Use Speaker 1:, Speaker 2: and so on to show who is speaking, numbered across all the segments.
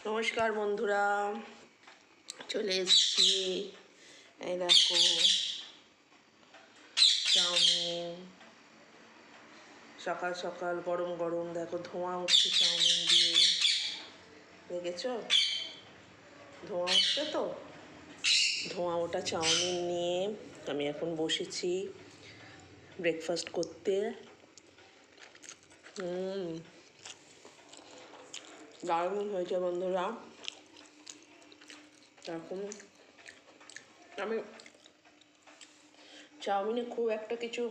Speaker 1: নমস্কার বন্ধুরা, চলে এসেছি। এই দেখো চাউমিন, সকাল সকাল গরম গরম দেখো ধোঁয়া উঠছে চাউমিন দিয়ে, দেখেছো? ধোঁয়া উঠছে তো, ধোঁয়া ওটা চাউমিন নিয়ে আমি এখন বসেছি ব্রেকফাস্ট করতে। দারুণ হয়েছে বন্ধুরা। এখন আমি চাউমিনে খুব একটা কিছু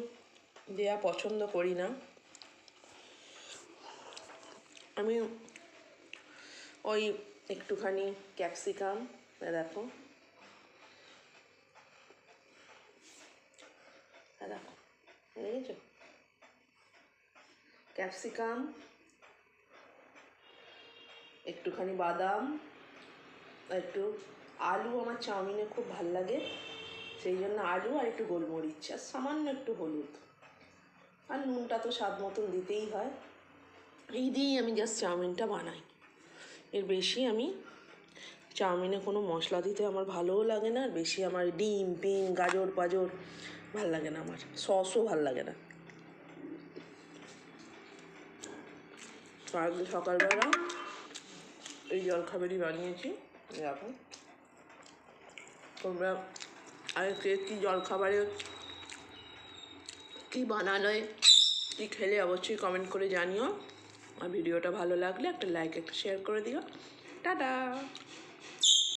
Speaker 1: দেওয়া পছন্দ করি না। আমি ওই একটুখানি ক্যাপসিকাম, দেখো দেখো দেখেছো, ক্যাপসিকাম, একটুখানি বাদাম, একটু আলু আমার চাউমিনে খুব ভাল লাগে, সেই জন্য আলু আর একটু গোলমরিচ আর সামান্য একটু হলুদ আর নুনটা তো স্বাদ মতন দিতেই হয়। এই দিয়েই আমি জাস্ট চাউমিনটা বানাই। এর বেশি আমি চাউমিনে কোনো মশলা দিতে আমার ভালোও লাগে না, আর বেশি আমার ডিম পিম গাজর পাজর ভাল লাগে না, আমার সসও ভাল লাগে না। সকালবেলা এই জলখাবারই বানিয়েছি। দেখো তোমরা আর কী জলখাবারে কী বানালে, কী খেলে অবশ্যই কমেন্ট করে জানিও। আর ভিডিওটা ভালো লাগলে একটা লাইক একটা শেয়ার করে দিও। টাটা।